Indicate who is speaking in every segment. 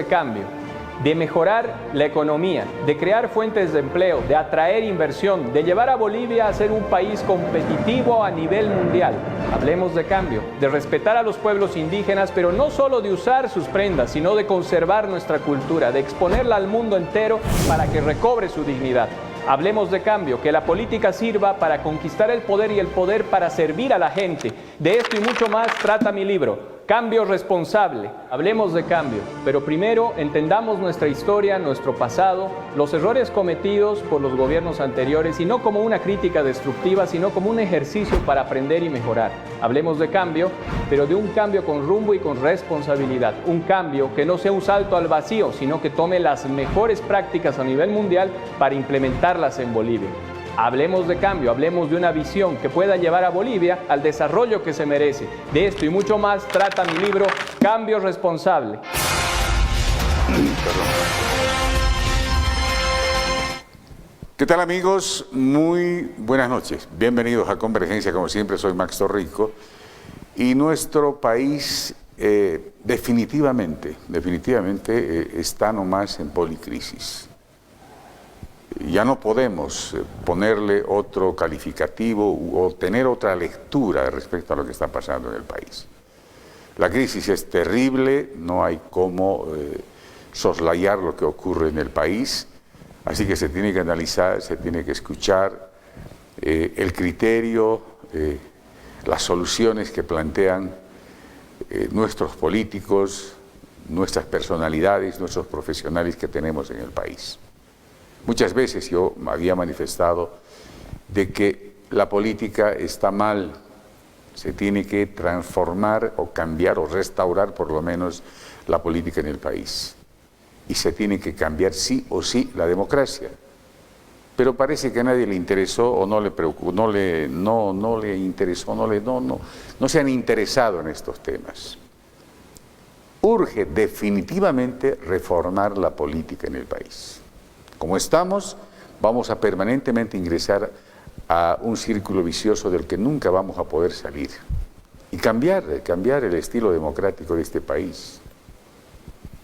Speaker 1: cambio, de mejorar la economía, de crear fuentes de empleo, de atraer inversión, de llevar a Bolivia a ser un país competitivo a nivel mundial. Hablemos de cambio, de respetar a los pueblos indígenas, pero no solo de usar sus prendas, sino de conservar nuestra cultura, de exponerla al mundo entero para que recobre su dignidad. Hablemos de cambio, que la política sirva para conquistar el poder y el poder para servir a la gente. De esto y mucho más trata mi libro, Cambio Responsable. Hablemos de cambio, pero primero entendamos nuestra historia, nuestro pasado, los errores cometidos por los gobiernos anteriores y no como una crítica destructiva, sino como un ejercicio para aprender y mejorar. Hablemos de cambio, pero de un cambio con rumbo y con responsabilidad. Un cambio que no sea un salto al vacío, sino que tome las mejores prácticas a nivel mundial para implementarlas en Bolivia. Hablemos de cambio, hablemos de una visión que pueda llevar a Bolivia al desarrollo que se merece. De esto y mucho más trata mi libro, Cambio Responsable.
Speaker 2: ¿Qué tal, amigos? Muy buenas noches. Bienvenidos a Convergencia. Como siempre, soy Max Torrico. Y nuestro país definitivamente está nomás en policrisis. Ya no podemos ponerle otro calificativo o tener otra lectura respecto a lo que está pasando en el país. La crisis es terrible, no hay cómo soslayar lo que ocurre en el país, así que se tiene que analizar, se tiene que escuchar el criterio, las soluciones que plantean nuestros políticos, nuestras personalidades, nuestros profesionales que tenemos en el país. Muchas veces yo había manifestado de que la política está mal, se tiene que transformar o cambiar o restaurar por lo menos la política en el país. Y se tiene que cambiar sí o sí la democracia. Pero parece que a nadie le interesó o no le preocupó, no se han interesado en estos temas. Urge definitivamente reformar la política en el país. Como estamos, vamos a permanentemente ingresar a un círculo vicioso del que nunca vamos a poder salir. Y cambiar el estilo democrático de este país.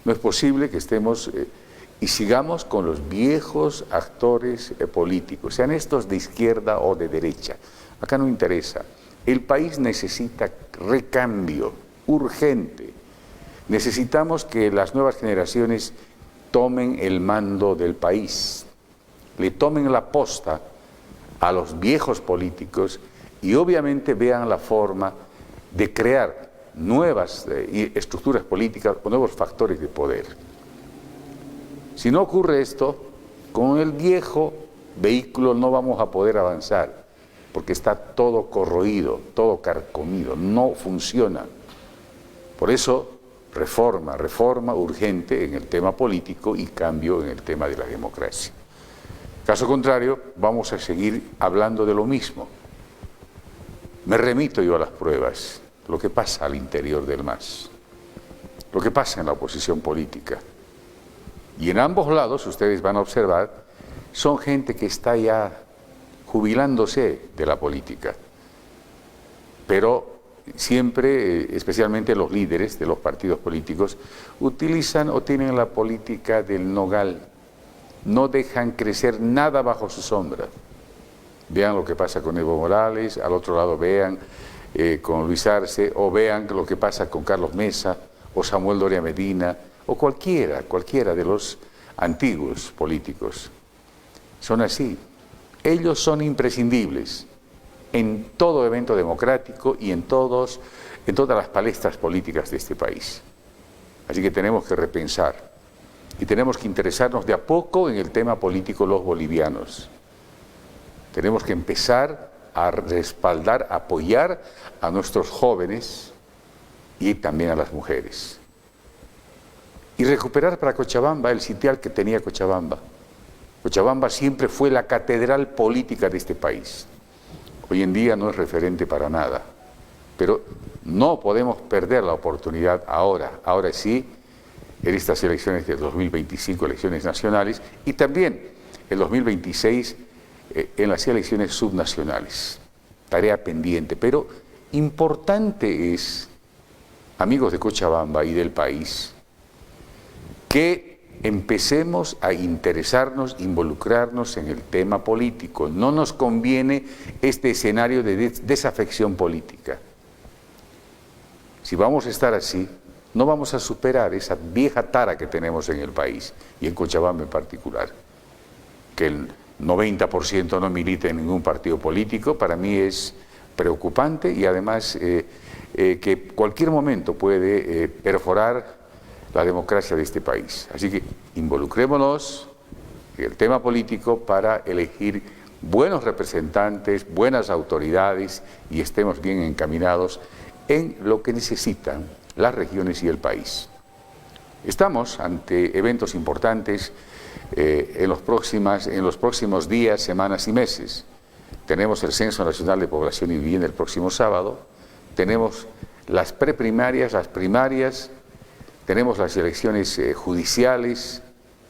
Speaker 2: No es posible que estemos y sigamos con los viejos actores políticos, sean estos de izquierda o de derecha. Acá no interesa. El país necesita recambio urgente. Necesitamos que las nuevas generaciones tomen el mando del país, le tomen la posta a los viejos políticos y obviamente vean la forma de crear nuevas estructuras políticas o nuevos factores de poder. Si no ocurre esto, con el viejo vehículo no vamos a poder avanzar, porque está todo corroído, todo carcomido, no funciona. Por eso, reforma urgente en el tema político y cambio en el tema de la democracia. Caso contrario, vamos a seguir hablando de lo mismo. Me remito yo a las pruebas, lo que pasa al interior del MAS, lo que pasa en la oposición política. Y en ambos lados, ustedes van a observar, son gente que está ya jubilándose de la política. Pero siempre, especialmente los líderes de los partidos políticos, utilizan o tienen la política del nogal. No dejan crecer nada bajo su sombra. Vean lo que pasa con Evo Morales, al otro lado vean con Luis Arce, o vean lo que pasa con Carlos Mesa, o Samuel Doria Medina, o cualquiera de los antiguos políticos. Son así. Ellos son imprescindibles en todo evento democrático y en todas las palestras políticas de este país. Así que tenemos que repensar y tenemos que interesarnos de a poco en el tema político los bolivianos. Tenemos que empezar a respaldar, a apoyar a nuestros jóvenes y también a las mujeres. Y recuperar para Cochabamba el sitial que tenía Cochabamba. Cochabamba siempre fue la catedral política de este país. Hoy en día no es referente para nada, pero no podemos perder la oportunidad ahora sí, en estas elecciones del 2025, elecciones nacionales, y también el 2026 en las elecciones subnacionales. Tarea pendiente, pero importante es, amigos de Cochabamba y del país, que empecemos a interesarnos, involucrarnos en el tema político. No nos conviene este escenario de desafección política. Si vamos a estar así, no vamos a superar esa vieja tara que tenemos en el país, y en Cochabamba en particular, que el 90% no milita en ningún partido político. Para mí es preocupante, y además que cualquier momento puede perforar la democracia de este país. Así que involucrémonos en el tema político para elegir buenos representantes, buenas autoridades, y estemos bien encaminados en lo que necesitan las regiones y el país. Estamos ante eventos importantes en los próximos días, semanas y meses. Tenemos el Censo Nacional de Población y Vivienda el próximo sábado, tenemos las preprimarias, las primarias, tenemos las elecciones judiciales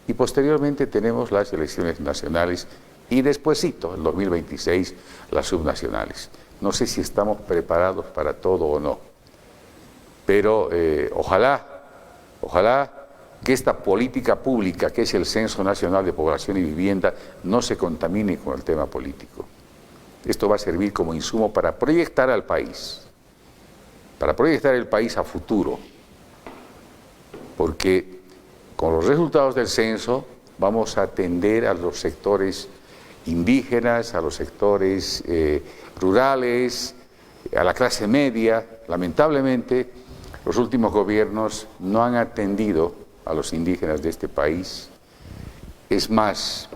Speaker 2: y posteriormente tenemos las elecciones nacionales y despuesito, en 2026, las subnacionales. No sé si estamos preparados para todo o no, pero ojalá que esta política pública, que es el Censo Nacional de Población y Vivienda, no se contamine con el tema político. Esto va a servir como insumo para proyectar al país, para proyectar el país a futuro, porque con los resultados del censo vamos a atender a los sectores indígenas, a los sectores rurales, a la clase media. Lamentablemente, los últimos gobiernos no han atendido a los indígenas de este país. Es más,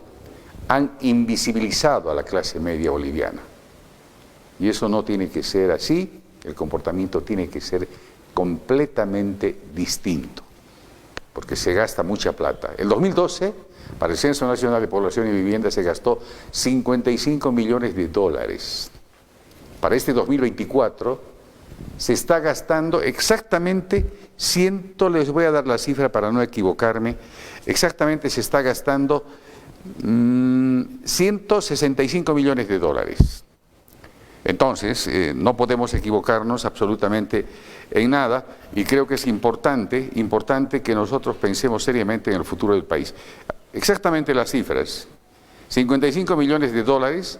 Speaker 2: han invisibilizado a la clase media boliviana. Y eso no tiene que ser así, el comportamiento tiene que ser completamente distinto, porque se gasta mucha plata. El 2012, para el Censo Nacional de Población y Vivienda, se gastó 55 millones de dólares. Para este 2024, se está gastando exactamente, les voy a dar la cifra para no equivocarme, exactamente se está gastando 165 millones de dólares. Entonces, no podemos equivocarnos absolutamente en nada, y creo que es importante que nosotros pensemos seriamente en el futuro del país. Exactamente las cifras: 55 millones de dólares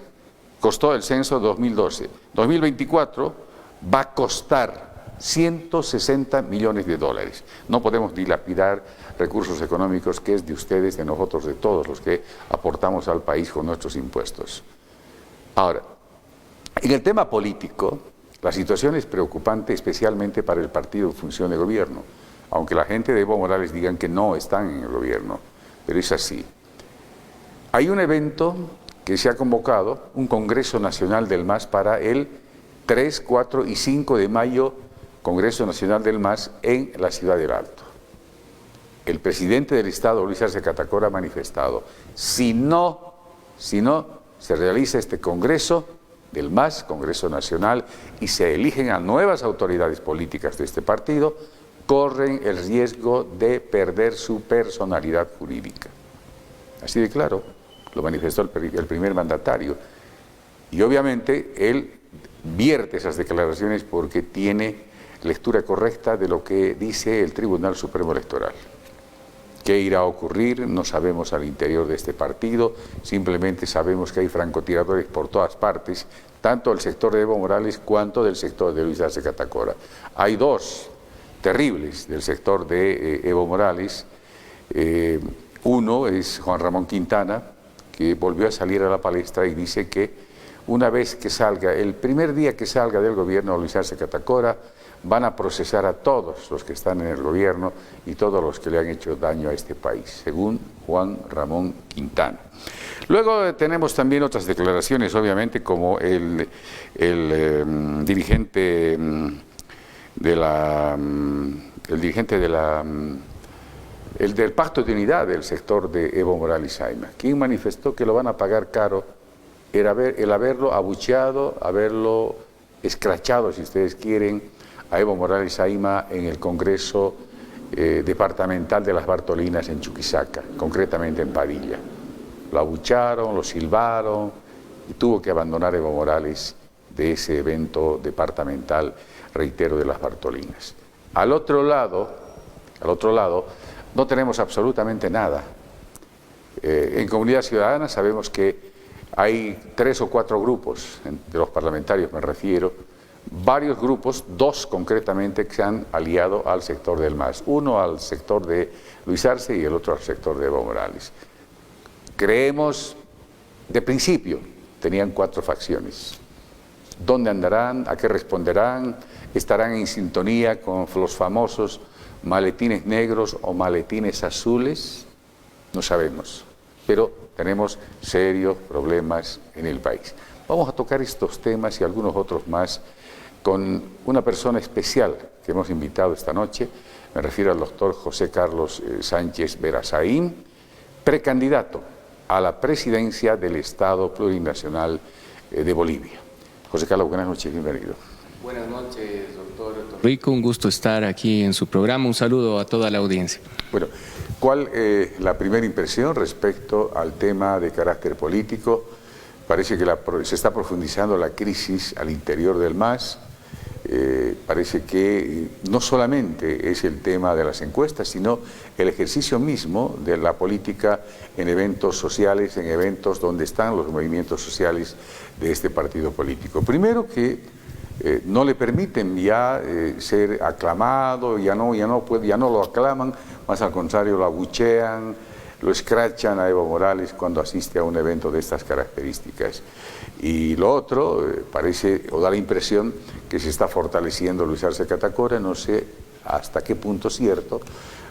Speaker 2: costó el censo 2012. 2024 va a costar 160 millones de dólares. No podemos dilapidar recursos económicos que es de ustedes, de nosotros, de todos los que aportamos al país con nuestros impuestos. Ahora, en el tema político, la situación es preocupante, especialmente para el partido en función de gobierno, aunque la gente de Evo Morales digan que no están en el gobierno, pero es así. Hay un evento que se ha convocado, un Congreso Nacional del MAS para el 3, 4 y 5 de mayo, Congreso Nacional del MAS en la Ciudad del Alto. El presidente del Estado, Luis Arce Catacora, ha manifestado: si no se realiza este Congreso del MAS, Congreso Nacional, y se eligen a nuevas autoridades políticas de este partido, corren el riesgo de perder su personalidad jurídica. Así de claro, lo manifestó el primer mandatario. Y obviamente él vierte esas declaraciones porque tiene lectura correcta de lo que dice el Tribunal Supremo Electoral. ¿Qué irá a ocurrir? No sabemos al interior de este partido, simplemente sabemos que hay francotiradores por todas partes, tanto del sector de Evo Morales cuanto del sector de Luis Arce Catacora. Hay dos terribles del sector de Evo Morales. Uno es Juan Ramón Quintana, que volvió a salir a la palestra y dice que una vez que salga, el primer día que salga del gobierno Luis Arce Catacora, van a procesar a todos los que están en el gobierno y todos los que le han hecho daño a este país, según Juan Ramón Quintana. Luego tenemos también otras declaraciones, obviamente, como el dirigente del Pacto de Unidad del sector de Evo Morales Saima, quien manifestó que lo van a pagar caro el haberlo abucheado, haberlo escrachado, si ustedes quieren, a Evo Morales Saima en el Congreso Departamental de las Bartolinas en Chuquisaca, concretamente en Padilla. Lo abucharon, lo silbaron y tuvo que abandonar Evo Morales de ese evento departamental, reitero, de las Bartolinas. Al otro lado, no tenemos absolutamente nada. En Comunidad Ciudadana sabemos que hay 3 o 4 grupos, de los parlamentarios me refiero, varios grupos, 2 concretamente, que se han aliado al sector del MAS. Uno al sector de Luis Arce y el otro al sector de Evo Morales. Creemos, de principio, tenían 4 facciones. ¿Dónde andarán? ¿A qué responderán? ¿Estarán en sintonía con los famosos maletines negros o maletines azules? No sabemos, pero tenemos serios problemas en el país. Vamos a tocar estos temas y algunos otros más con una persona especial que hemos invitado esta noche. Me refiero al doctor José Carlos Sánchez Verazaín, precandidato a la presidencia del Estado Plurinacional de Bolivia. José Carlos, buenas noches, bienvenido.
Speaker 3: Buenas noches, doctor Rico, un gusto estar aquí en su programa, un saludo a toda la audiencia.
Speaker 2: Bueno, ¿cuál es la primera impresión respecto al tema de carácter político? Parece que se está profundizando la crisis al interior del MAS. Parece que no solamente es el tema de las encuestas, sino el ejercicio mismo de la política en eventos sociales, en eventos donde están los movimientos sociales de este partido político. Primero que no le permiten ya ser aclamado, ya no lo aclaman, más al contrario lo abuchean, lo escrachan a Evo Morales cuando asiste a un evento de estas características. Y lo otro, parece o da la impresión que se está fortaleciendo Luis Arce Catacora, no sé hasta qué punto es cierto,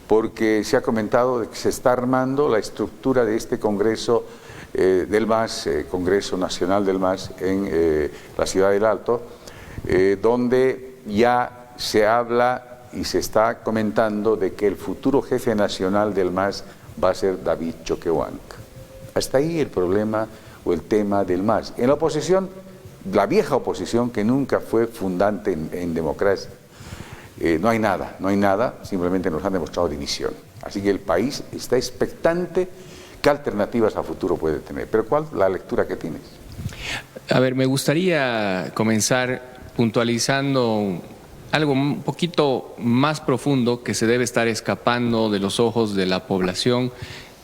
Speaker 2: porque se ha comentado de que se está armando la estructura de este Congreso del MAS, Congreso Nacional del MAS en la Ciudad del Alto, donde ya se habla y se está comentando de que el futuro jefe nacional del MAS va a ser David Choquehuanca. Hasta ahí el problema o el tema del MAS. En la oposición, la vieja oposición que nunca fue fundante en democracia, no hay nada, simplemente nos han demostrado división. Así que el país está expectante. ¿Qué alternativas a futuro puede tener? Pero ¿cuál la lectura que tienes?
Speaker 3: A ver, me gustaría comenzar puntualizando algo un poquito más profundo que se debe estar escapando de los ojos de la población,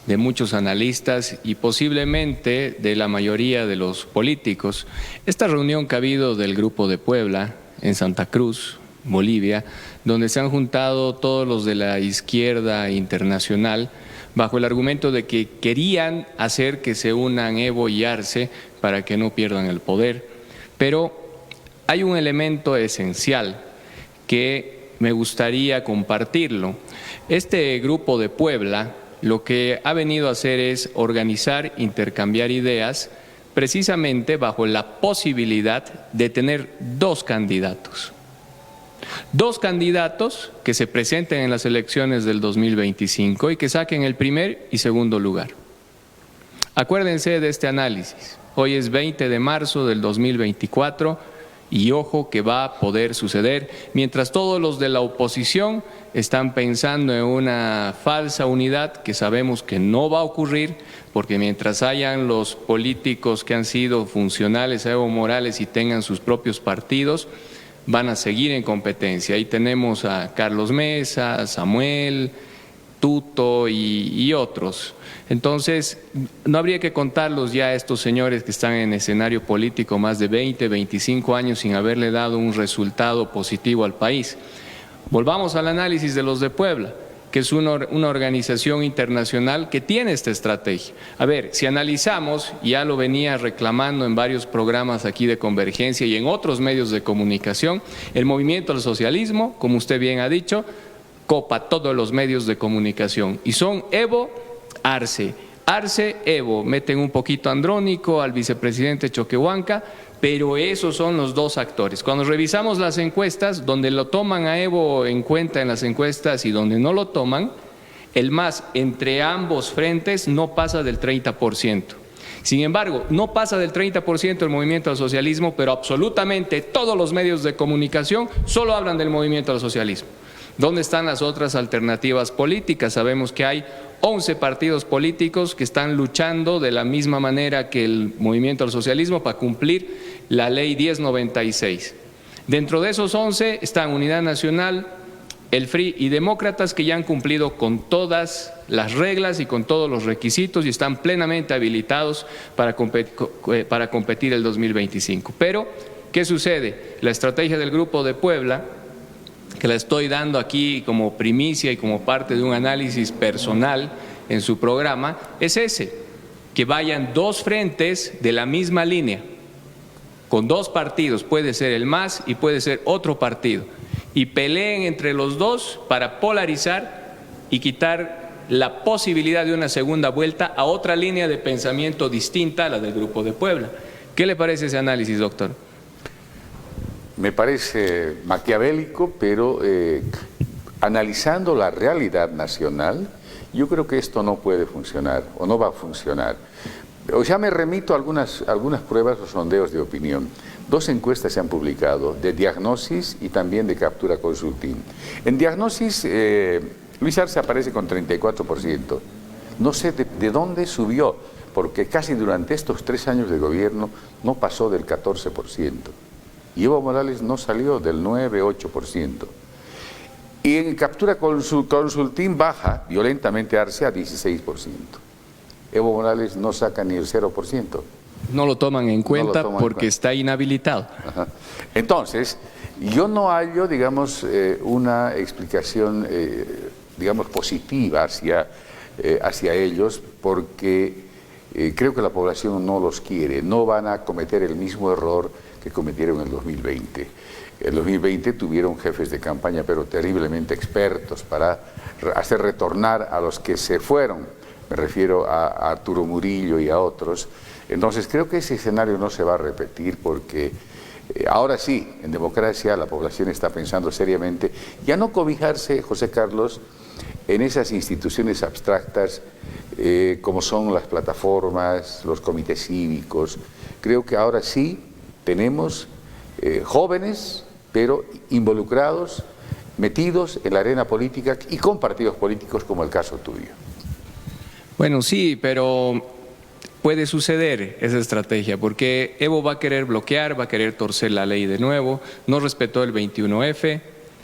Speaker 3: de muchos analistas y posiblemente de la mayoría de los políticos. Esta reunión que ha habido del Grupo de Puebla en Santa Cruz, Bolivia, donde se han juntado todos los de la izquierda internacional bajo el argumento de que querían hacer que se unan Evo y Arce para que no pierdan el poder. Pero hay un elemento esencial que me gustaría compartirlo. Este Grupo de Puebla lo que ha venido a hacer es organizar, intercambiar ideas, precisamente bajo la posibilidad de tener 2 candidatos. 2 candidatos que se presenten en las elecciones del 2025 y que saquen el primer y segundo lugar. Acuérdense de este análisis. Hoy es 20 de marzo del 2024 y ojo que va a poder suceder mientras todos los de la oposición están pensando en una falsa unidad que sabemos que no va a ocurrir, porque mientras hayan los políticos que han sido funcionales a Evo Morales y tengan sus propios partidos, van a seguir en competencia. Ahí tenemos a Carlos Mesa, Samuel, Tuto y otros. Entonces, no habría que contarlos ya a estos señores que están en escenario político más de 20, 25 años sin haberle dado un resultado positivo al país. Volvamos al análisis de los de Puebla, que es una organización internacional que tiene esta estrategia. A ver, si analizamos, ya lo venía reclamando en varios programas aquí de Convergencia y en otros medios de comunicación, el movimiento al socialismo, como usted bien ha dicho, copa todos los medios de comunicación y son Evo, Arce. Arce, Evo, meten un poquito Andrónico, al vicepresidente Choquehuanca, pero esos son los 2 actores. Cuando revisamos las encuestas, donde lo toman a Evo en cuenta en las encuestas y donde no lo toman, el MAS entre ambos frentes no pasa del 30%. Sin embargo, no pasa del 30% el movimiento al socialismo, pero absolutamente todos los medios de comunicación solo hablan del movimiento al socialismo. ¿Dónde están las otras alternativas políticas? Sabemos que hay 11 partidos políticos que están luchando de la misma manera que el movimiento al socialismo para cumplir la ley 1096. Dentro de esos 11 están Unidad Nacional, el FRI y demócratas que ya han cumplido con todas las reglas y con todos los requisitos y están plenamente habilitados para competir el 2025. Pero, ¿qué sucede? La estrategia del Grupo de Puebla, que la estoy dando aquí como primicia y como parte de un análisis personal en su programa, es ese, que vayan dos frentes de la misma línea, con dos partidos, puede ser el MAS y puede ser otro partido, y peleen entre los dos para polarizar y quitar la posibilidad de una segunda vuelta a otra línea de pensamiento distinta a la del Grupo de Puebla. ¿Qué le parece ese análisis, doctor?
Speaker 2: Me parece maquiavélico, pero analizando la realidad nacional, yo creo que esto no puede funcionar o no va a funcionar. O ya me remito a algunas pruebas o sondeos de opinión. Dos encuestas se han publicado, de Diagnosis y también de Captura Consulting. En Diagnosis, Luis Arce aparece con 34%. No sé de dónde subió, porque casi durante estos 3 años de gobierno no pasó del 14%. Y Evo Morales no salió del 9-8%. Y en Captura Consulting baja violentamente Arce a 16%. Evo Morales no saca ni el 0%.
Speaker 3: No lo toman en cuenta porque está inhabilitado.
Speaker 2: Ajá. Entonces, yo no hallo, digamos, una explicación, digamos, positiva hacia ellos, porque creo que la población no los quiere, no van a cometer el mismo error que cometieron en el 2020. En 2020 tuvieron jefes de campaña, pero terriblemente expertos para hacer retornar a los que se fueron. Me refiero a Arturo Murillo y a otros. Entonces creo que ese escenario no se va a repetir porque ahora sí, en democracia la población está pensando seriamente ya no cobijarse, José Carlos, en esas instituciones abstractas como son las plataformas, los comités cívicos. Creo que ahora sí tenemos jóvenes, pero involucrados, metidos en la arena política y con partidos políticos como el caso tuyo.
Speaker 3: Bueno, sí, pero puede suceder esa estrategia, porque Evo va a querer bloquear, va a querer torcer la ley de nuevo, no respetó el 21F,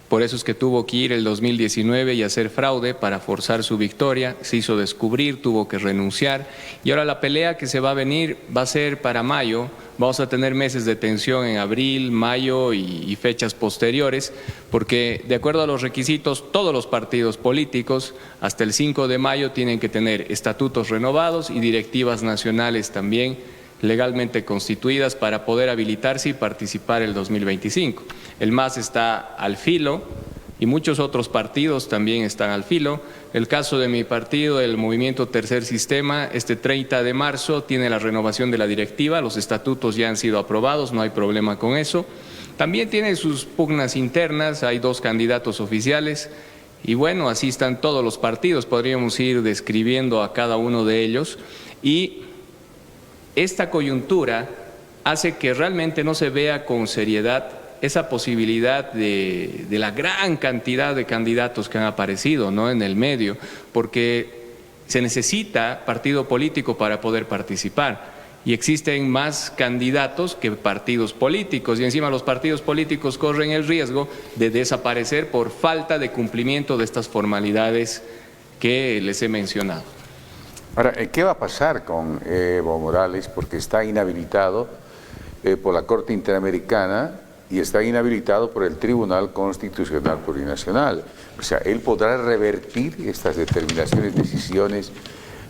Speaker 3: por eso es que tuvo que ir el 2019 y hacer fraude para forzar su victoria, se hizo descubrir, tuvo que renunciar, y ahora la pelea que se va a venir va a ser para mayo. Vamos a tener meses de tensión en abril, mayo y fechas posteriores, porque de acuerdo a los requisitos, todos los partidos políticos hasta el 5 de mayo tienen que tener estatutos renovados y directivas nacionales también legalmente constituidas para poder habilitarse y participar el 2025. El MAS está al filo y muchos otros partidos también están al filo. El caso de mi partido, el Movimiento Tercer Sistema, este 30 de marzo tiene la renovación de la directiva, los estatutos ya han sido aprobados, no hay problema con eso. También tiene sus pugnas internas, hay 2 candidatos oficiales y bueno, así están todos los partidos, podríamos ir describiendo a cada uno de ellos y esta coyuntura hace que realmente no se vea con seriedad esa posibilidad de la gran cantidad de candidatos que han aparecido, ¿no?, en el medio, porque se necesita partido político para poder participar y existen más candidatos que partidos políticos y encima los partidos políticos corren el riesgo de desaparecer por falta de cumplimiento de estas formalidades que les he mencionado.
Speaker 2: Ahora, ¿qué va a pasar con Evo Morales? Porque está inhabilitado por la Corte Interamericana y está inhabilitado por el Tribunal Constitucional Plurinacional. O sea, él podrá revertir estas determinaciones, decisiones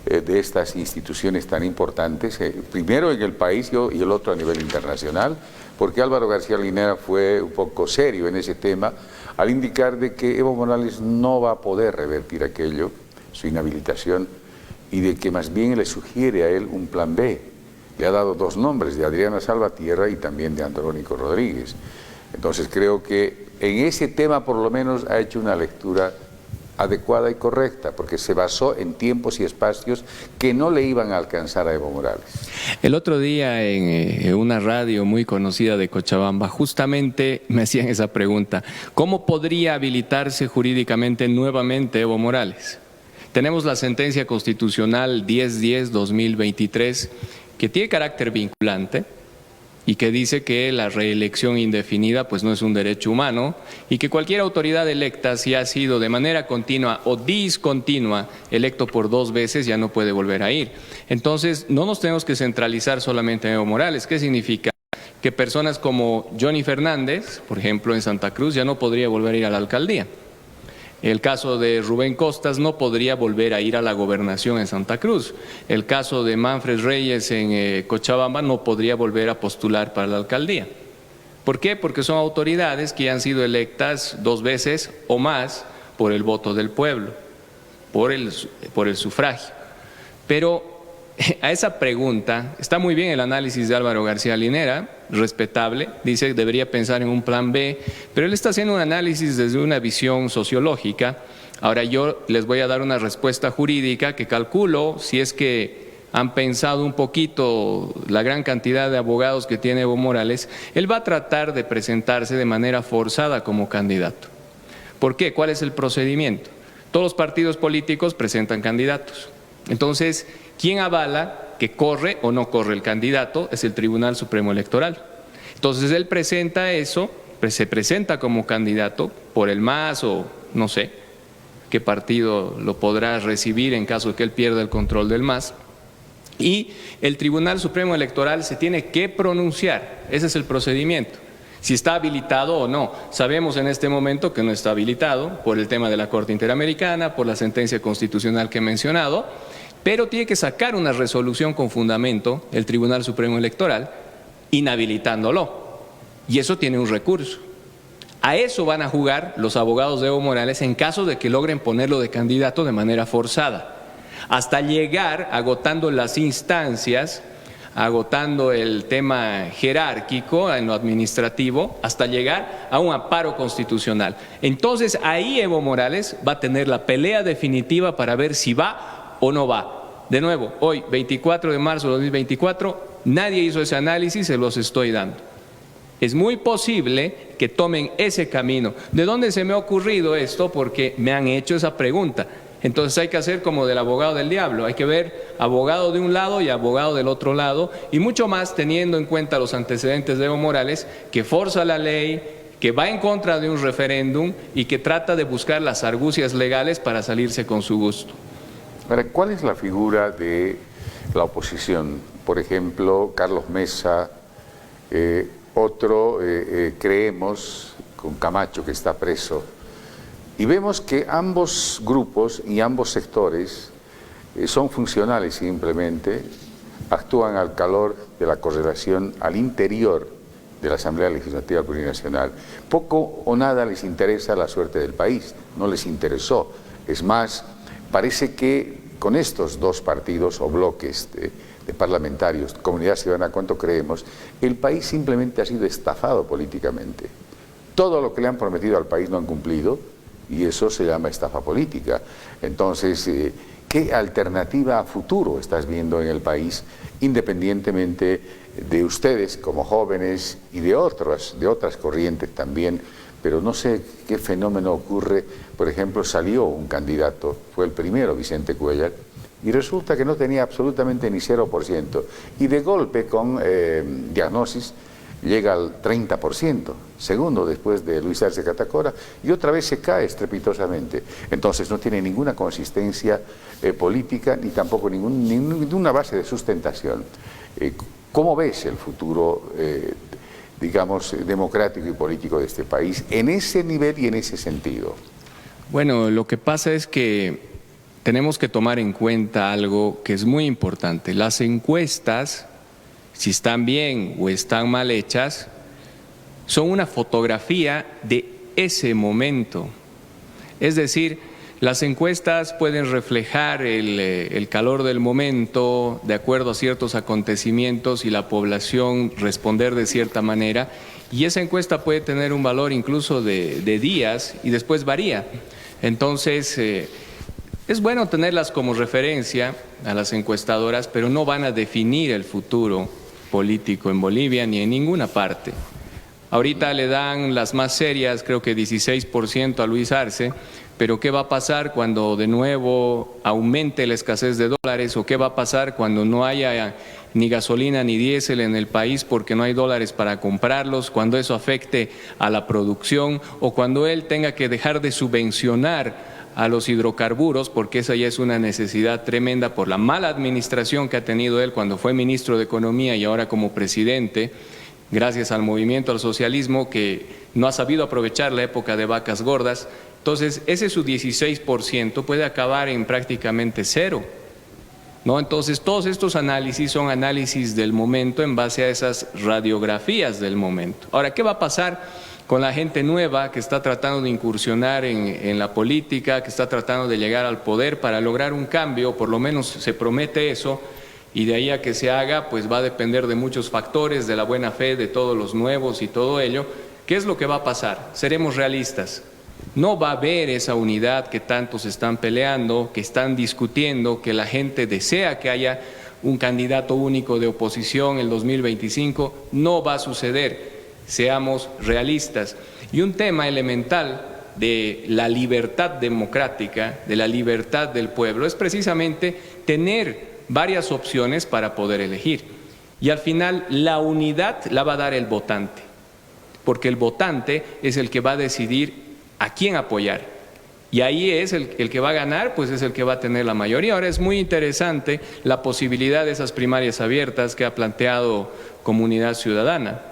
Speaker 2: de estas instituciones tan importantes, primero en el país y el otro a nivel internacional, porque Álvaro García Linera fue un poco serio en ese tema al indicar de que Evo Morales no va a poder revertir aquello, su inhabilitación, y de que más bien le sugiere a él un plan B. Le ha dado 2 nombres, de Adriana Salvatierra y también de Andrónico Rodríguez. Entonces creo que en ese tema por lo menos ha hecho una lectura adecuada y correcta, porque se basó en tiempos y espacios que no le iban a alcanzar a Evo Morales.
Speaker 3: El otro día en una radio muy conocida de Cochabamba, justamente me hacían esa pregunta: ¿cómo podría habilitarse jurídicamente nuevamente Evo Morales? Tenemos la sentencia constitucional 1010-2023 que tiene carácter vinculante y que dice que la reelección indefinida pues no es un derecho humano y que cualquier autoridad electa, si ha sido de manera continua o discontinua electo por 2 veces, ya no puede volver a ir. Entonces, no nos tenemos que centralizar solamente en Evo Morales. ¿Qué significa? Que personas como Johnny Fernández, por ejemplo, en Santa Cruz, ya no podría volver a ir a la alcaldía. El caso de Rubén Costas no podría volver a ir a la gobernación en Santa Cruz. El caso de Manfred Reyes en Cochabamba no podría volver a postular para la alcaldía. ¿Por qué? Porque son autoridades que han sido electas 2 veces o más por el voto del pueblo, por el sufragio. Pero a esa pregunta, está muy bien el análisis de Álvaro García Linera, respetable, dice que debería pensar en un plan B, pero él está haciendo un análisis desde una visión sociológica. Ahora yo les voy a dar una respuesta jurídica que calculo, si es que han pensado un poquito la gran cantidad de abogados que tiene Evo Morales, él va a tratar de presentarse de manera forzada como candidato. ¿Por qué? ¿Cuál es el procedimiento? Todos los partidos políticos presentan candidatos. Entonces, ¿quién avala que corre o no corre el candidato? Es el Tribunal Supremo Electoral. Entonces él presenta eso, se presenta como candidato por el MAS o no sé qué partido lo podrá recibir en caso de que él pierda el control del MAS. Y el Tribunal Supremo Electoral se tiene que pronunciar, ese es el procedimiento, si está habilitado o no. Sabemos en este momento que no está habilitado por el tema de la Corte Interamericana, por la sentencia constitucional que he mencionado, pero tiene que sacar una resolución con fundamento el Tribunal Supremo Electoral inhabilitándolo, y eso tiene un recurso. A eso van a jugar los abogados de Evo Morales en caso de que logren ponerlo de candidato de manera forzada, hasta llegar, agotando las instancias, agotando el tema jerárquico en lo administrativo, hasta llegar a un amparo constitucional. Entonces ahí Evo Morales va a tener la pelea definitiva para ver si va o no va. De nuevo, hoy, 24 de marzo de 2024, nadie hizo ese análisis, se los estoy dando. Es muy posible que tomen ese camino. ¿De dónde se me ha ocurrido esto? Porque me han hecho esa pregunta. Entonces hay que hacer como del abogado del diablo, hay que ver abogado de un lado y abogado del otro lado, y mucho más teniendo en cuenta los antecedentes de Evo Morales, que forza la ley, que va en contra de un referéndum y que trata de buscar las argucias legales para salirse con su gusto.
Speaker 2: Ahora, ¿cuál es la figura de la oposición? Por ejemplo, Carlos Mesa, creemos, con Camacho, que está preso. Y vemos que ambos grupos y ambos sectores son funcionales simplemente, actúan al calor de la correlación al interior de la Asamblea Legislativa Plurinacional. Poco o nada les interesa la suerte del país, no les interesó. Es más, parece que con estos 2 partidos o bloques de parlamentarios, Comunidad Ciudadana, ¿cuánto creemos? El país simplemente ha sido estafado políticamente. Todo lo que le han prometido al país no han cumplido, y eso se llama estafa política. Entonces, ¿qué alternativa a futuro estás viendo en el país, independientemente de ustedes como jóvenes y de otras corrientes también? Pero no sé qué fenómeno ocurre. Por ejemplo, salió un candidato, fue el primero, Vicente Cuéllar, y resulta que no tenía absolutamente ni 0%, y de golpe con diagnosis llega al 30%, segundo después de Luis Arce Catacora, y otra vez se cae estrepitosamente. Entonces no tiene ninguna consistencia política, ni tampoco ninguna base de sustentación. ¿Cómo ves el futuro, digamos, democrático y político de este país en ese nivel y en ese sentido?
Speaker 3: Bueno, lo que pasa es que tenemos que tomar en cuenta algo que es muy importante. Las encuestas, si están bien o están mal hechas, son una fotografía de ese momento. Es decir, las encuestas pueden reflejar el calor del momento, de acuerdo a ciertos acontecimientos, y la población responder de cierta manera, y esa encuesta puede tener un valor incluso de días y después varía. Entonces, es bueno tenerlas como referencia a las encuestadoras, pero no van a definir el futuro político en Bolivia ni en ninguna parte. Ahorita le dan las más serias, creo que 16% a Luis Arce, pero ¿qué va a pasar cuando de nuevo aumente la escasez de dólares? ¿O qué va a pasar cuando no haya ni gasolina ni diésel en el país porque no hay dólares para comprarlos, cuando eso afecte a la producción o cuando él tenga que dejar de subvencionar a los hidrocarburos, porque esa ya es una necesidad tremenda por la mala administración que ha tenido él cuando fue ministro de Economía y ahora como presidente, gracias al movimiento al socialismo que no ha sabido aprovechar la época de vacas gordas. Entonces, ese su 16% puede acabar en prácticamente cero, ¿no? Entonces, todos estos análisis son análisis del momento en base a esas radiografías del momento. Ahora, ¿qué va a pasar con la gente nueva que está tratando de incursionar en la política, que está tratando de llegar al poder para lograr un cambio? Por lo menos se promete eso, y de ahí a que se haga, pues va a depender de muchos factores, de la buena fe de todos los nuevos y todo ello. ¿Qué es lo que va a pasar? Seremos realistas. No va a haber esa unidad que tantos están peleando, que están discutiendo, que la gente desea que haya un candidato único de oposición en el 2025. No va a suceder. Seamos realistas. Y un tema elemental de la libertad democrática, de la libertad del pueblo, es precisamente tener varias opciones para poder elegir. Y al final la unidad la va a dar el votante, porque el votante es el que va a decidir a quién apoyar. Y ahí es el que va a ganar, pues es el que va a tener la mayoría. Ahora es muy interesante la posibilidad de esas primarias abiertas que ha planteado Comunidad Ciudadana.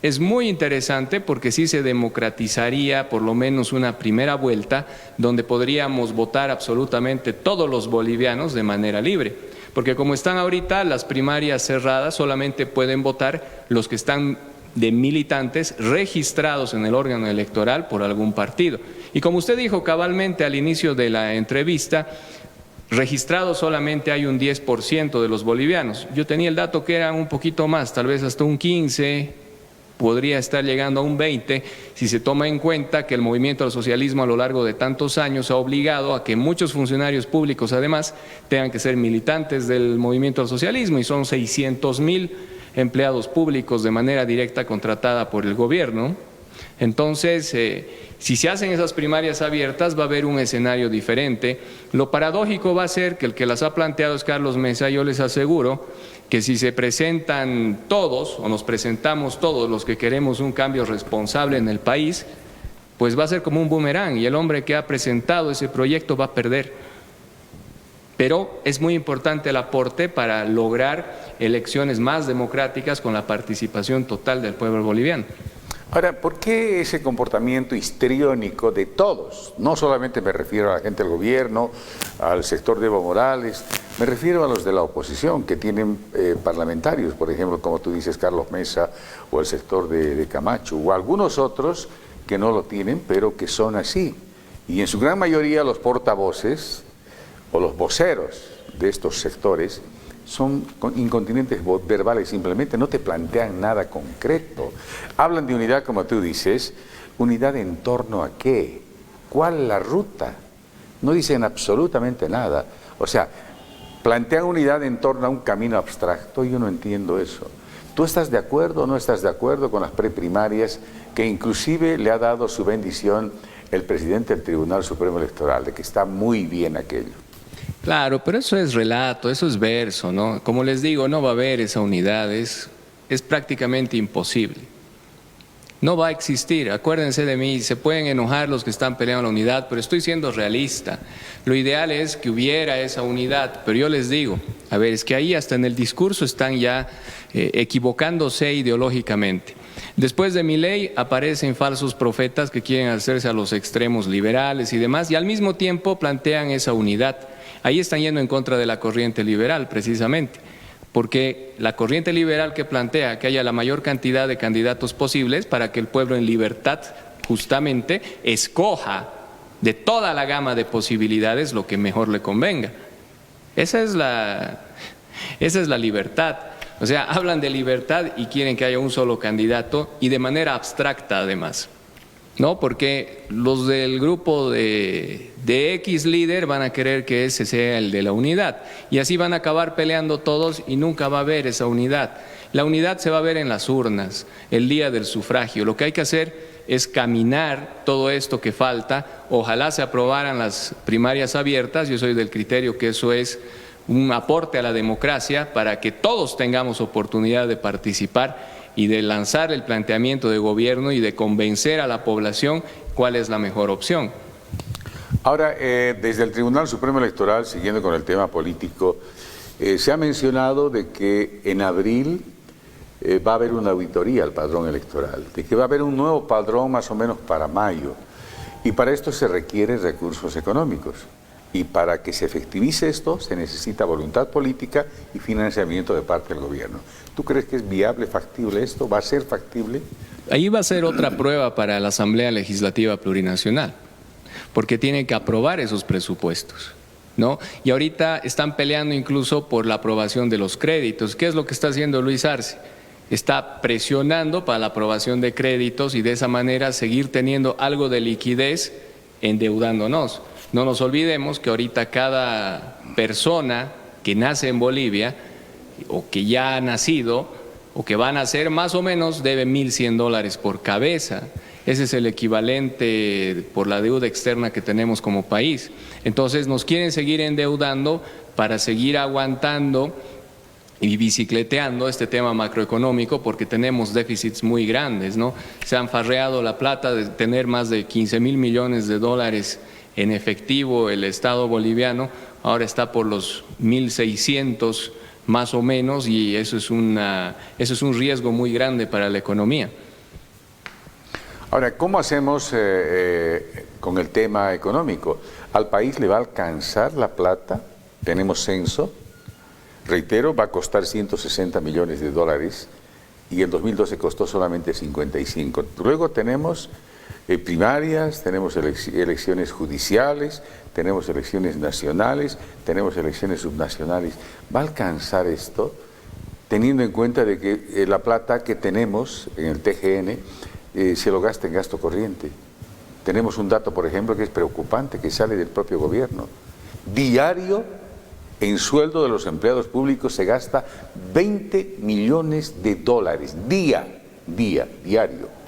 Speaker 3: Es muy interesante porque sí se democratizaría por lo menos una primera vuelta donde podríamos votar absolutamente todos los bolivianos de manera libre. Porque como están ahorita las primarias cerradas, solamente pueden votar los que están de militantes registrados en el órgano electoral por algún partido. Y como usted dijo cabalmente al inicio de la entrevista, registrados solamente hay un 10% de los bolivianos. Yo tenía el dato que eran un poquito más, tal vez hasta un 15%. Podría estar llegando a un 20% si se toma en cuenta que el movimiento al socialismo a lo largo de tantos años ha obligado a que muchos funcionarios públicos además tengan que ser militantes del movimiento al socialismo, y son 600,000 empleados públicos de manera directa contratada por el gobierno. Entonces, si se hacen esas primarias abiertas va a haber un escenario diferente. Lo paradójico va a ser que el que las ha planteado es Carlos Mesa. Yo les aseguro que si se presentan todos o nos presentamos todos los que queremos un cambio responsable en el país, pues va a ser como un boomerang y el hombre que ha presentado ese proyecto va a perder. Pero es muy importante el aporte para lograr elecciones más democráticas con la participación total del pueblo boliviano.
Speaker 2: Ahora, ¿por qué ese comportamiento histriónico de todos? No solamente me refiero a la gente del gobierno, al sector de Evo Morales, me refiero a los de la oposición que tienen parlamentarios, por ejemplo, como tú dices, Carlos Mesa, o el sector de Camacho, o algunos otros que no lo tienen, pero que son así. Y en su gran mayoría los portavoces o los voceros de estos sectores son incontinentes verbales, simplemente no te plantean nada concreto. Hablan de unidad, como tú dices, unidad en torno a qué, cuál la ruta, no dicen absolutamente nada. O sea, plantean unidad en torno a un camino abstracto, yo no entiendo eso. ¿Tú estás de acuerdo o no estás de acuerdo con las preprimarias que inclusive le ha dado su bendición el presidente del Tribunal Supremo Electoral, de que está muy bien aquello?
Speaker 3: Claro, pero eso es relato, eso es verso, ¿no? Como les digo, no va a haber esa unidad, es prácticamente imposible. No va a existir, acuérdense de mí, se pueden enojar los que están peleando la unidad, pero estoy siendo realista. Lo ideal es que hubiera esa unidad, pero yo les digo, a ver, es que ahí hasta en el discurso están ya equivocándose ideológicamente. Después de Milei aparecen falsos profetas que quieren hacerse a los extremos liberales y demás, y al mismo tiempo plantean esa unidad. Ahí están yendo en contra de la corriente liberal, precisamente, porque la corriente liberal que plantea que haya la mayor cantidad de candidatos posibles para que el pueblo en libertad justamente escoja de toda la gama de posibilidades lo que mejor le convenga. Esa es la libertad. O sea, hablan de libertad y quieren que haya un solo candidato y de manera abstracta además. No, porque los del grupo de X líder van a querer que ese sea el de la unidad y así van a acabar peleando todos y nunca va a haber esa unidad. La unidad se va a ver en las urnas, el día del sufragio. Lo que hay que hacer es caminar todo esto que falta. Ojalá se aprobaran las primarias abiertas. Yo soy del criterio que eso es un aporte a la democracia para que todos tengamos oportunidad de participar y de lanzar el planteamiento de gobierno y de convencer a la población cuál es la mejor opción.
Speaker 2: Ahora, desde el Tribunal Supremo Electoral, siguiendo con el tema político, se ha mencionado de que en abril va a haber una auditoría al padrón electoral, de que va a haber un nuevo padrón más o menos para mayo, y para esto se requieren recursos económicos. Y para que se efectivice esto se necesita voluntad política y financiamiento de parte del gobierno. ¿Tú crees que es viable, factible esto? ¿Va a ser factible?
Speaker 3: Ahí va a ser otra prueba para la Asamblea Legislativa Plurinacional, porque tiene que aprobar esos presupuestos, ¿no? Y ahorita están peleando incluso por la aprobación de los créditos. ¿Qué es lo que está haciendo Luis Arce? Está presionando para la aprobación de créditos y de esa manera seguir teniendo algo de liquidez endeudándonos. No nos olvidemos que ahorita cada persona que nace en Bolivia o que ya ha nacido o que va a nacer más o menos debe $1.100 por cabeza. Ese es el equivalente por la deuda externa que tenemos como país. Entonces nos quieren seguir endeudando para seguir aguantando y bicicleteando este tema macroeconómico porque tenemos déficits muy grandes, ¿no? Se han farreado la plata de tener más de 15.000 millones de dólares en efectivo el Estado boliviano, ahora está por los 1.600 más o menos y eso es un riesgo muy grande para la economía.
Speaker 2: Ahora, ¿cómo hacemos con el tema económico? ¿Al país le va a alcanzar la plata? Tenemos censo, reitero, va a costar 160 millones de dólares y el 2012 costó solamente 55. Luego tenemos primarias, tenemos elecciones judiciales, tenemos elecciones nacionales, tenemos elecciones subnacionales. ¿Va a alcanzar esto? Teniendo en cuenta de que la plata que tenemos en el TGN se lo gasta en gasto corriente. Tenemos un dato, por ejemplo, que es preocupante, que sale del propio gobierno. Diario, en sueldo de los empleados públicos se gasta 20 millones de dólares, diario.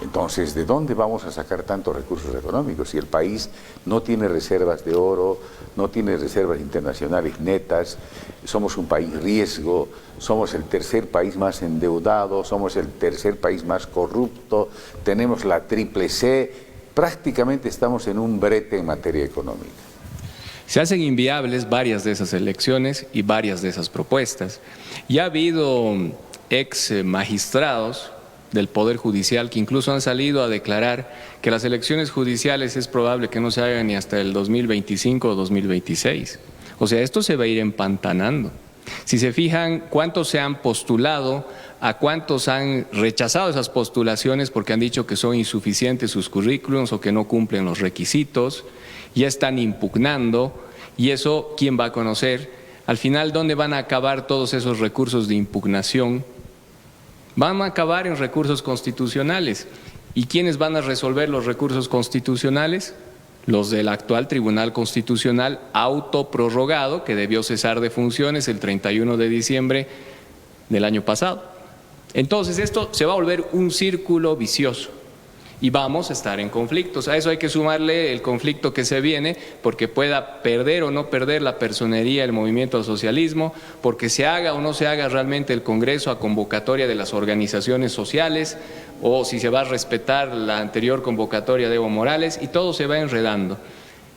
Speaker 2: Entonces, ¿de dónde vamos a sacar tantos recursos económicos si el país no tiene reservas de oro, no tiene reservas internacionales netas? Somos un país riesgo, somos el tercer país más endeudado, somos el tercer país más corrupto, tenemos la triple C, prácticamente estamos en un brete en materia económica.
Speaker 3: Se hacen inviables varias de esas elecciones y varias de esas propuestas. Ya ha habido ex magistrados del Poder Judicial que incluso han salido a declarar que las elecciones judiciales es probable que no se hagan ni hasta el 2025 o 2026. O sea, esto se va a ir empantanando. Si se fijan cuántos se han postulado, a cuántos han rechazado esas postulaciones porque han dicho que son insuficientes sus currículums o que no cumplen los requisitos, ya están impugnando, y eso, ¿quién va a conocer? Al final, ¿dónde van a acabar todos esos recursos de impugnación? Van a acabar en recursos constitucionales. ¿Y quiénes van a resolver los recursos constitucionales? Los del actual Tribunal Constitucional autoprorrogado, que debió cesar de funciones el 31 de diciembre del año pasado. Entonces esto se va a volver un círculo vicioso y vamos a estar en conflictos. A eso hay que sumarle el conflicto que se viene porque pueda perder o no perder la personería del movimiento al socialismo, porque se haga o no se haga realmente el Congreso a convocatoria de las organizaciones sociales o si se va a respetar la anterior convocatoria de Evo Morales, y todo se va enredando.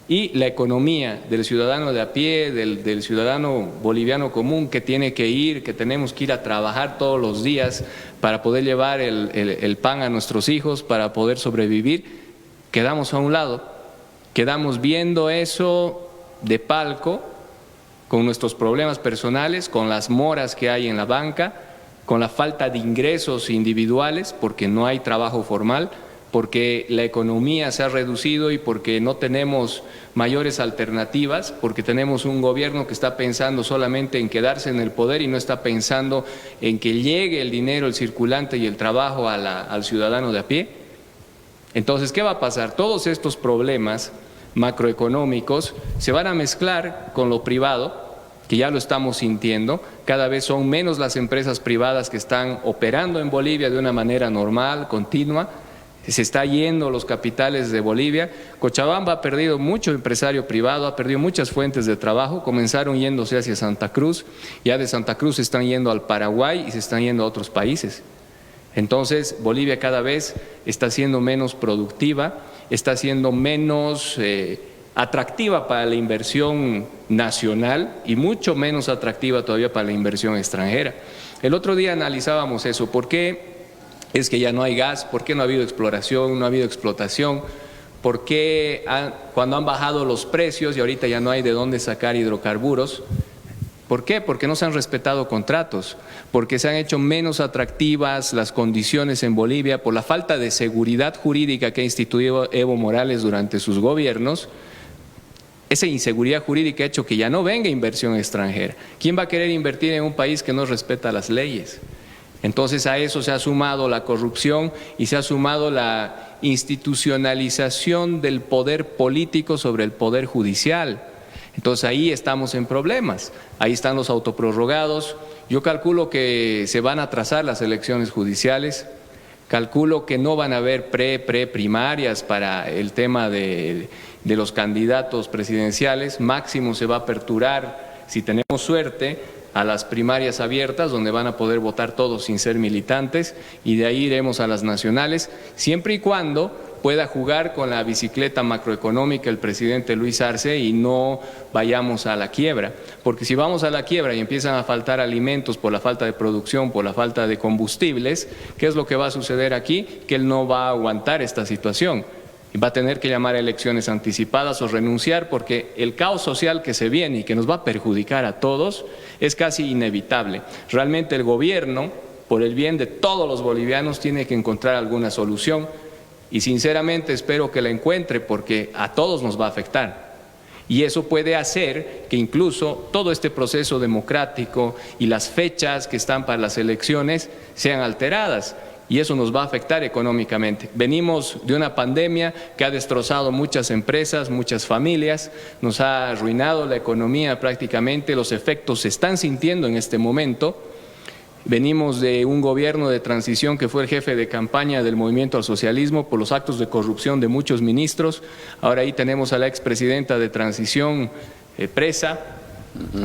Speaker 3: Y la economía del ciudadano de a pie, del ciudadano boliviano común que tiene que ir, que tenemos que ir a trabajar todos los días para poder llevar el pan a nuestros hijos, para poder sobrevivir, quedamos a un lado, quedamos viendo eso de palco, con nuestros problemas personales, con las moras que hay en la banca, con la falta de ingresos individuales porque no hay trabajo formal, porque la economía se ha reducido y porque no tenemos mayores alternativas, porque tenemos un gobierno que está pensando solamente en quedarse en el poder y no está pensando en que llegue el dinero, el circulante y el trabajo al ciudadano de a pie. Entonces, ¿qué va a pasar? Todos estos problemas macroeconómicos se van a mezclar con lo privado, que ya lo estamos sintiendo. Cada vez son menos las empresas privadas que están operando en Bolivia de una manera normal, continua. se está yendo los capitales de Bolivia. Cochabamba ha perdido mucho empresario privado, ha perdido muchas fuentes de trabajo, comenzaron yéndose hacia Santa Cruz, ya de Santa Cruz se están yendo al Paraguay y se están yendo a otros países. Entonces, Bolivia cada vez está siendo menos productiva, está siendo menos atractiva para la inversión nacional y mucho menos atractiva todavía para la inversión extranjera. El otro día analizábamos eso, ¿por qué es que ya no hay gas? ¿Por qué no ha habido exploración, no ha habido explotación? ¿Por qué cuando han bajado los precios y ahorita ya no hay de dónde sacar hidrocarburos? ¿Por qué? Porque no se han respetado contratos, porque se han hecho menos atractivas las condiciones en Bolivia por la falta de seguridad jurídica que ha instituido Evo Morales durante sus gobiernos. Esa inseguridad jurídica ha hecho que ya no venga inversión extranjera. ¿Quién va a querer invertir en un país que no respeta las leyes? Entonces a eso se ha sumado la corrupción y se ha sumado la institucionalización del poder político sobre el poder judicial. Entonces ahí estamos en problemas, ahí están los autoprorrogados. Yo calculo que se van a atrasar las elecciones judiciales, calculo que no van a haber primarias para el tema de los candidatos presidenciales, máximo se va a aperturar, si tenemos suerte, a las primarias abiertas, donde van a poder votar todos sin ser militantes, y de ahí iremos a las nacionales, siempre y cuando pueda jugar con la bicicleta macroeconómica el presidente Luis Arce y no vayamos a la quiebra, porque si vamos a la quiebra y empiezan a faltar alimentos por la falta de producción, por la falta de combustibles, ¿qué es lo que va a suceder aquí? Que él no va a aguantar esta situación. Va a tener que llamar a elecciones anticipadas o renunciar, porque el caos social que se viene y que nos va a perjudicar a todos es casi inevitable. Realmente el gobierno, por el bien de todos los bolivianos, tiene que encontrar alguna solución y sinceramente espero que la encuentre, porque a todos nos va a afectar. Y eso puede hacer que incluso todo este proceso democrático y las fechas que están para las elecciones sean alteradas. Y eso nos va a afectar económicamente. Venimos de una pandemia que ha destrozado muchas empresas, muchas familias, nos ha arruinado la economía prácticamente, los efectos se están sintiendo en este momento. Venimos de un gobierno de transición que fue el jefe de campaña del movimiento al socialismo por los actos de corrupción de muchos ministros. Ahora ahí tenemos a la expresidenta de transición presa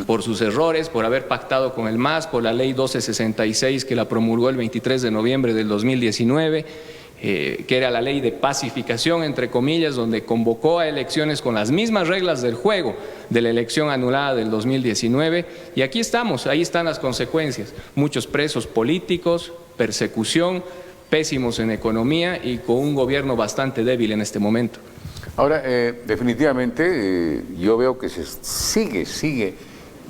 Speaker 3: por sus errores, por haber pactado con el MAS, por la ley 1266 que la promulgó el 23 de noviembre del 2019, que era la ley de pacificación, entre comillas, donde convocó a elecciones con las mismas reglas del juego de la elección anulada del 2019. Y aquí estamos, ahí están las consecuencias. Muchos presos políticos, persecución, pésimos en economía y con un gobierno bastante débil en este momento.
Speaker 2: Ahora, definitivamente, yo veo que se sigue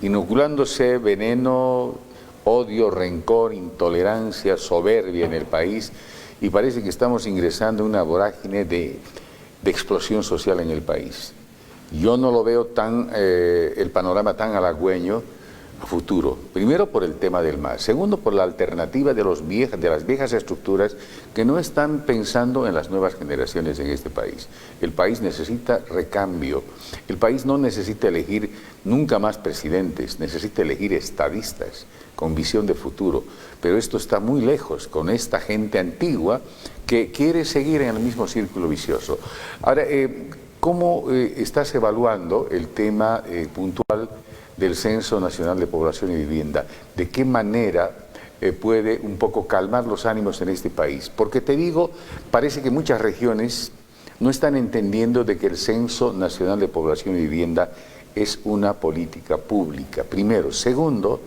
Speaker 2: inoculándose veneno, odio, rencor, intolerancia, soberbia en el país, y parece que estamos ingresando en una vorágine de explosión social en el país. Yo no lo veo el panorama tan halagüeño a futuro. Primero por el tema del MAS, segundo por la alternativa de las viejas estructuras que no están pensando en las nuevas generaciones en este país. El país necesita recambio, el país no necesita elegir nunca más presidentes, necesita elegir estadistas con visión de futuro, pero esto está muy lejos con esta gente antigua que quiere seguir en el mismo círculo vicioso. Ahora, ¿cómo estás evaluando el tema puntual del Censo Nacional de Población y Vivienda? ¿De qué manera puede un poco calmar los ánimos en este país? Porque te digo, parece que muchas regiones no están entendiendo de que el Censo Nacional de Población y Vivienda es una política pública, primero. Segundo,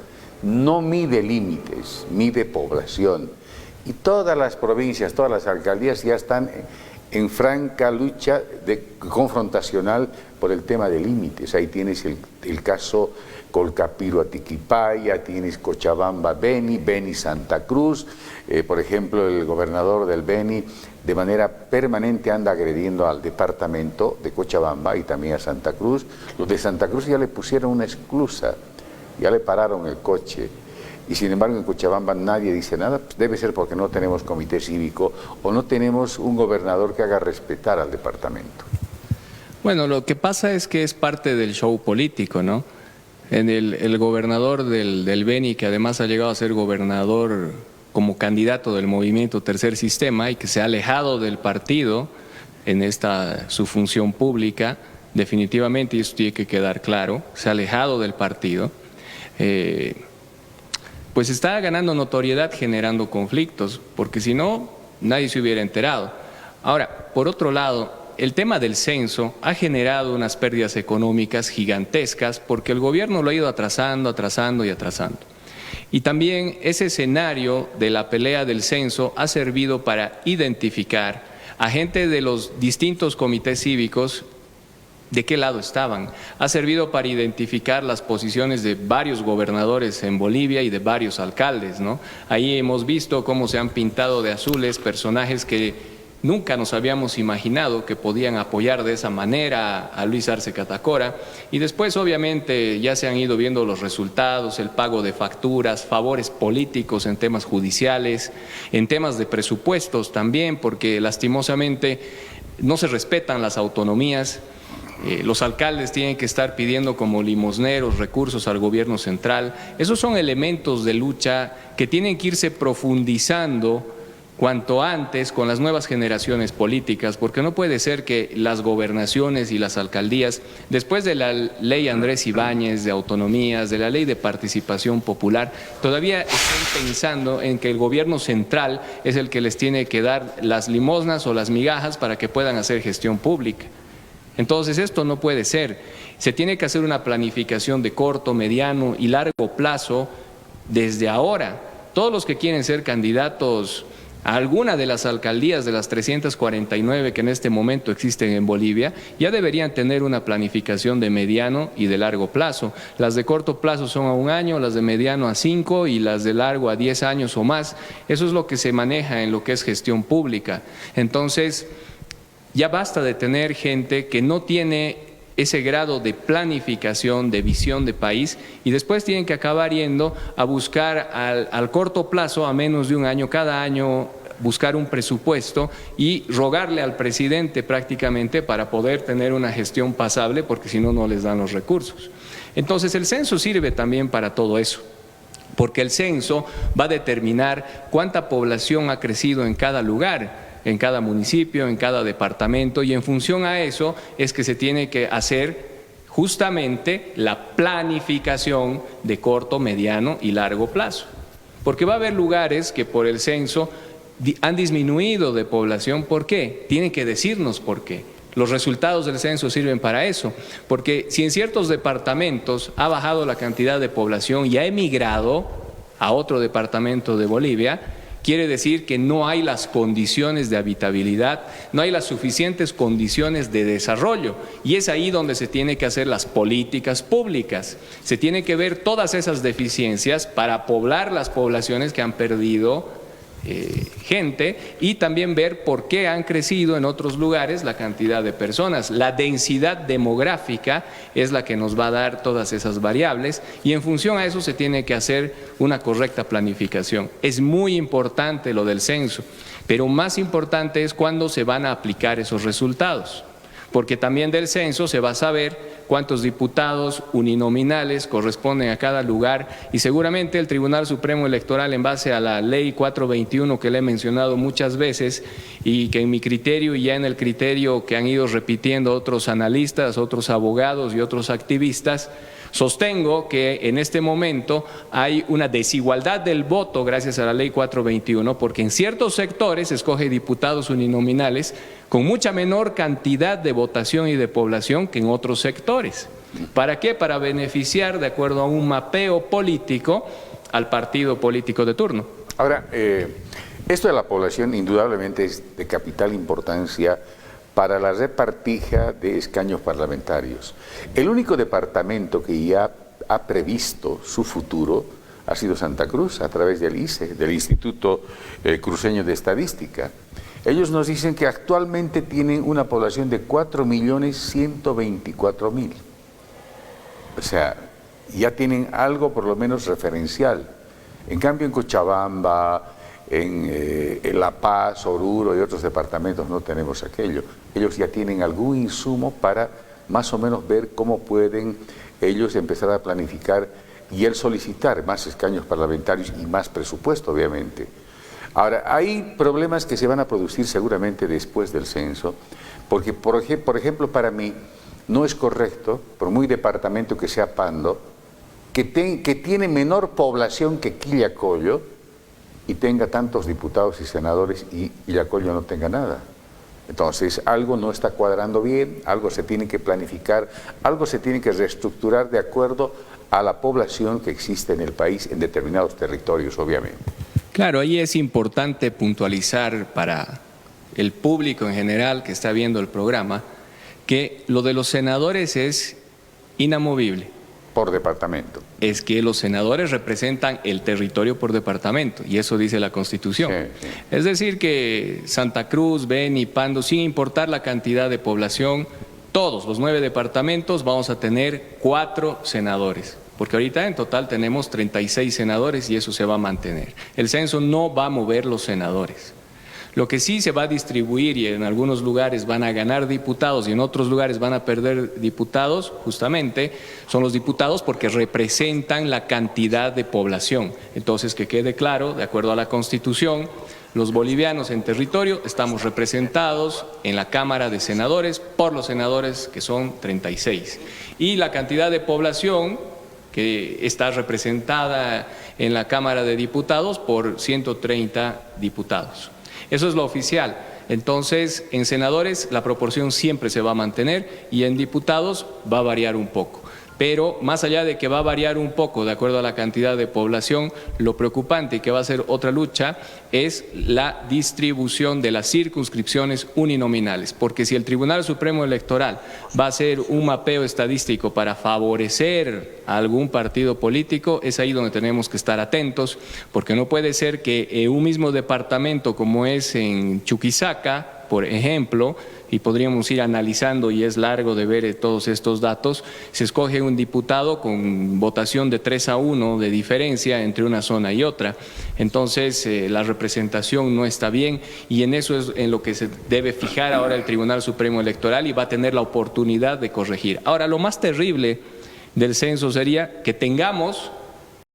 Speaker 2: no mide límites, mide población. Y todas las provincias, todas las alcaldías ya están en franca lucha confrontacional por el tema de límites. Ahí tienes el caso Colcapiro Atiquipaya, tienes Cochabamba Beni, Beni Santa Cruz. Por ejemplo, el gobernador del Beni de manera permanente anda agrediendo al departamento de Cochabamba y también a Santa Cruz. Los de Santa Cruz ya le pusieron una esclusa, ya le pararon el coche. Y sin embargo en Cochabamba nadie dice nada. Pues debe ser porque no tenemos comité cívico o no tenemos un gobernador que haga respetar al departamento.
Speaker 3: Bueno, lo que pasa es que es parte del show político, ¿no? El gobernador del Beni, que además ha llegado a ser gobernador como candidato del movimiento Tercer Sistema y que se ha alejado del partido en su función pública, definitivamente, y eso tiene que quedar claro, se ha alejado del partido, pues está ganando notoriedad generando conflictos, porque si no, nadie se hubiera enterado. Ahora, por otro lado, el tema del censo ha generado unas pérdidas económicas gigantescas porque el gobierno lo ha ido atrasando y atrasando. Y también ese escenario de la pelea del censo ha servido para identificar a gente de los distintos comités cívicos de qué lado estaban. Ha servido para identificar las posiciones de varios gobernadores en Bolivia y de varios alcaldes, ¿no? Ahí hemos visto cómo se han pintado de azules personajes que nunca nos habíamos imaginado que podían apoyar de esa manera a Luis Arce Catacora, y después obviamente ya se han ido viendo los resultados, el pago de facturas, favores políticos en temas judiciales, en temas de presupuestos también, porque lastimosamente no se respetan las autonomías. Los alcaldes tienen que estar pidiendo como limosneros recursos al gobierno central. Esos son elementos de lucha que tienen que irse profundizando cuanto antes con las nuevas generaciones políticas, porque no puede ser que las gobernaciones y las alcaldías, después de la ley Andrés Ibáñez de autonomías, de la ley de participación popular, todavía estén pensando en que el gobierno central es el que les tiene que dar las limosnas o las migajas para que puedan hacer gestión pública. Entonces esto no puede ser. Se tiene que hacer una planificación de corto, mediano y largo plazo desde ahora. Todos los que quieren ser candidatos a alguna de las alcaldías de las 349 que en este momento existen en Bolivia, ya deberían tener una planificación de mediano y de largo plazo. Las de corto plazo son a 1 año, las de mediano a 5 y las de largo a 10 años o más. Eso es lo que se maneja en lo que es gestión pública. Entonces, ya basta de tener gente que no tiene ese grado de planificación, de visión de país, y después tienen que acabar yendo a buscar al corto plazo, a menos de 1 año, cada año buscar un presupuesto y rogarle al presidente prácticamente para poder tener una gestión pasable, porque si no, no les dan los recursos. Entonces el censo sirve también para todo eso, porque el censo va a determinar cuánta población ha crecido en cada lugar, en cada municipio, en cada departamento, y en función a eso es que se tiene que hacer justamente la planificación de corto, mediano y largo plazo. Porque va a haber lugares que por el censo han disminuido de población. ¿Por qué? Tienen que decirnos por qué. Los resultados del censo sirven para eso, porque si en ciertos departamentos ha bajado la cantidad de población y ha emigrado a otro departamento de Bolivia, quiere decir que no hay las condiciones de habitabilidad, no hay las suficientes condiciones de desarrollo, y es ahí donde se tienen que hacer las políticas públicas. Se tiene que ver todas esas deficiencias para poblar las poblaciones que han perdido gente, y también ver por qué han crecido en otros lugares la cantidad de personas. La densidad demográfica es la que nos va a dar todas esas variables, y en función a eso se tiene que hacer una correcta planificación. Es muy importante lo del censo, pero más importante es cuándo se van a aplicar esos resultados, porque también del censo se va a saber cuántos diputados uninominales corresponden a cada lugar, y seguramente el Tribunal Supremo Electoral, en base a la ley 421 que le he mencionado muchas veces, y que en mi criterio y ya en el criterio que han ido repitiendo otros analistas, otros abogados y otros activistas, sostengo que en este momento hay una desigualdad del voto gracias a la ley 421, porque en ciertos sectores se escoge diputados uninominales con mucha menor cantidad de votación y de población que en otros sectores. ¿Para qué? Para beneficiar, de acuerdo a un mapeo político, al partido político de turno.
Speaker 2: Ahora, esto de la población indudablemente es de capital importancia para la repartija de escaños parlamentarios. El único departamento que ya ha previsto su futuro ha sido Santa Cruz, a través del ICE, del Instituto Cruceño de Estadística. Ellos nos dicen que actualmente tienen una población de 4.124.000. O sea, ya tienen algo por lo menos referencial. En cambio, en Cochabamba, en La Paz, Oruro y otros departamentos no tenemos aquello. Ellos ya tienen algún insumo para más o menos ver cómo pueden ellos empezar a planificar y el solicitar más escaños parlamentarios y más presupuesto, obviamente. Ahora, hay problemas que se van a producir seguramente después del censo, porque, por ejemplo, para mí no es correcto, por muy departamento que sea Pando, que tiene menor población que Quillacollo y tenga tantos diputados y senadores y Quillacollo no tenga nada. Entonces, algo no está cuadrando bien, algo se tiene que planificar, algo se tiene que reestructurar de acuerdo a la población que existe en el país en determinados territorios, obviamente.
Speaker 3: Claro, ahí es importante puntualizar para el público en general que está viendo el programa que lo de los senadores es inamovible.
Speaker 2: Por departamento.
Speaker 3: Es que los senadores representan el territorio por departamento y eso dice la Constitución.
Speaker 2: Sí, sí.
Speaker 3: Es decir que Santa Cruz, Beni, Pando, sin importar la cantidad de población, todos los 9 departamentos vamos a tener 4 senadores. Porque ahorita en total tenemos 36 senadores y eso se va a mantener. El censo no va a mover los senadores. Lo que sí se va a distribuir y en algunos lugares van a ganar diputados y en otros lugares van a perder diputados, justamente son los diputados porque representan la cantidad de población. Entonces, que quede claro, de acuerdo a la Constitución, los bolivianos en territorio estamos representados en la Cámara de Senadores por los senadores que son 36. Y la cantidad de población que está representada en la Cámara de Diputados por 130 diputados. Eso es lo oficial. Entonces, en senadores la proporción siempre se va a mantener y en diputados va a variar un poco. Pero más allá de que va a variar un poco de acuerdo a la cantidad de población, lo preocupante y que va a ser otra lucha es la distribución de las circunscripciones uninominales. Porque si el Tribunal Supremo Electoral va a hacer un mapeo estadístico para favorecer a algún partido político, es ahí donde tenemos que estar atentos, porque no puede ser que un mismo departamento como es en Chuquisaca, por ejemplo, y podríamos ir analizando y es largo de ver todos estos datos, se escoge un diputado con votación de 3-1 de diferencia entre una zona y otra. Entonces la representación no está bien y en eso es en lo que se debe fijar ahora el Tribunal Supremo Electoral y va a tener la oportunidad de corregir. Ahora, lo más terrible del censo sería que tengamos